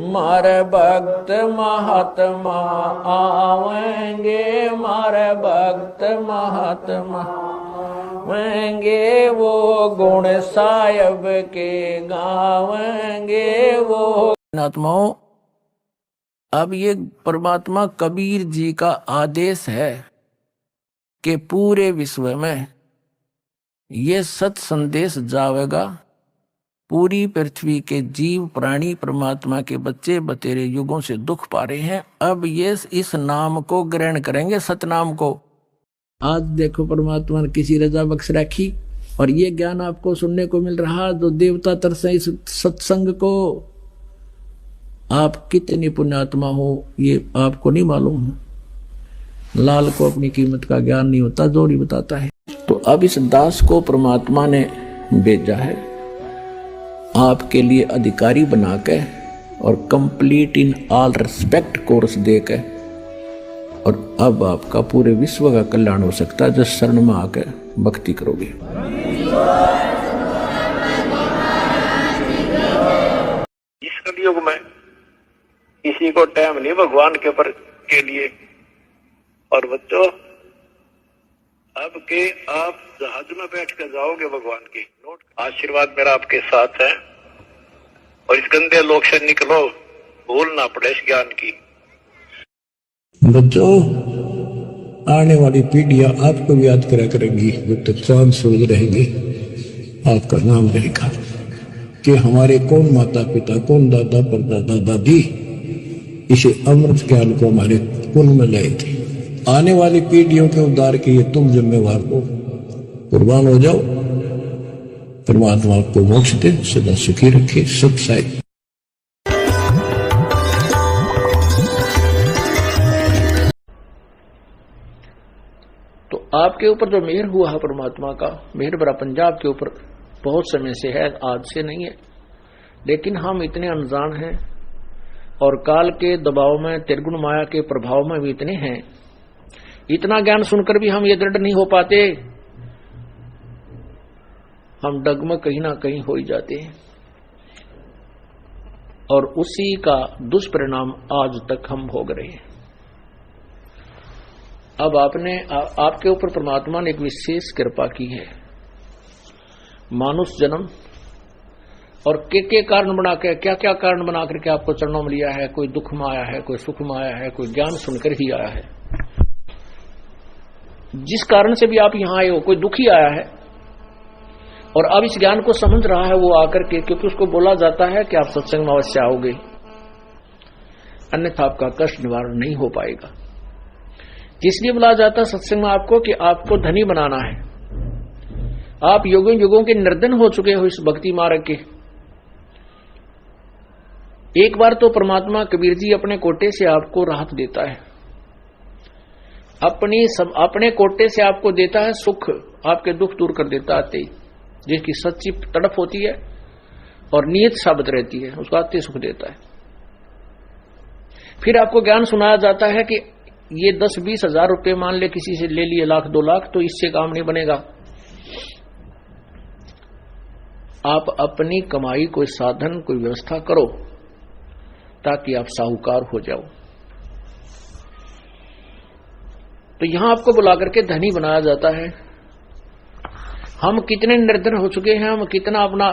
मारे भक्त महात्मा आवेंगे, मारे भक्त महात्मा आवेंगे, वो गुण साहिब के गावेंगे वो। आत्माओं, अब ये परमात्मा कबीर जी का आदेश है कि पूरे विश्व में ये सत संदेश जावेगा। पूरी पृथ्वी के जीव प्राणी परमात्मा के बच्चे बतेरे युगों से दुख पा रहे हैं, अब ये इस नाम को ग्रहण करेंगे, सतनाम को। आज देखो परमात्मा ने किसी रजा बख्श रखी और ये ज्ञान आपको सुनने को मिल रहा, जो देवता तरसे इस सत्संग को। आप कितनी पुण्यात्मा हो ये आपको नहीं मालूम है। लाल को अपनी कीमत का ज्ञान नहीं होता, जोड़ी बताता है। तो अब इस दास को परमात्मा ने भेजा है आपके लिए अधिकारी बना के और complete in all respect course दे के, और अब आपका पूरे विश्व का कल्याण हो सकता है जिस शरण में आके भक्ति करोगे। इस कलयुग में किसी को टाइम नहीं भगवान के पर के लिए। और बच्चों, अब के आप जहाज में बैठ कर जाओगे भगवान की नोट। आशीर्वाद मेरा आपके साथ है और इस गंदे लोक से निकलो, भूल ना पड़े इस ज्ञान की। बच्चों, आने वाली पीढ़ियां आपको भी याद करा करेंगी जब तक चांद सूरज रहेंगे। आपका नाम रहेगा कि हमारे कौन माता पिता, कौन दादा परदादा दादी इसे अमृत ज्ञान को हमारे कुल में लाए थे। आने वाली पीढ़ियों के उद्धार के लिए तुम जिम्मेवार हो, कुर्बान हो जाओ। परमात्मा आपको मोक्ष दे, सदा सुखी रखे। सब साई। तो आपके ऊपर जो मेहर हुआ है परमात्मा का, मेहर भरा पंजाब के ऊपर बहुत समय से है, आज से नहीं है। लेकिन हम इतने अनजान हैं और काल के दबाव में, त्रिगुण माया के प्रभाव में भी इतने हैं, इतना ज्ञान सुनकर भी हम ये दृढ़ नहीं हो पाते। हम डगमग कहीं ना कहीं हो ही जाते हैं और उसी का दुष्परिणाम आज तक हम भोग रहे हैं। अब आपके ऊपर परमात्मा ने एक विशेष कृपा की है। मानुष जन्म और के कारण बना के, क्या क्या कारण बना करके आपको चरणों में लिया है। कोई दुख में आया है, कोई सुख में आया है, कोई ज्ञान सुनकर ही आया है। जिस कारण से भी आप यहां आए हो, कोई दुखी आया है और अब इस ज्ञान को समझ रहा है वो आकर के, क्योंकि उसको बोला जाता है कि आप सत्संग में अवश्य आओगे, अन्यथा आपका कष्ट निवारण नहीं हो पाएगा। इसलिए बोला जाता है सत्संग में आपको कि आपको धनी बनाना है। आप युगों युगों के निर्धन हो चुके हो इस भक्ति मार्ग के। एक बार तो परमात्मा कबीर जी अपने कोटे से आपको राहत देता है, अपने कोटे से आपको देता है सुख, आपके दुख दूर कर देता है, जिसकी सच्ची तड़प होती है और नियत साबित रहती है, उसको आते सुख देता है। फिर आपको ज्ञान सुनाया जाता है कि ये 10-20 हजार रुपए मान ले किसी से ले लिए, 1-2 लाख, तो इससे काम नहीं बनेगा। आप अपनी कमाई कोई साधन, कोई व्यवस्था करो ताकि आप साहूकार हो जाओ। तो यहां आपको बुला करके धनी बनाया जाता है। हम कितने निर्धन हो चुके हैं, हम कितना अपना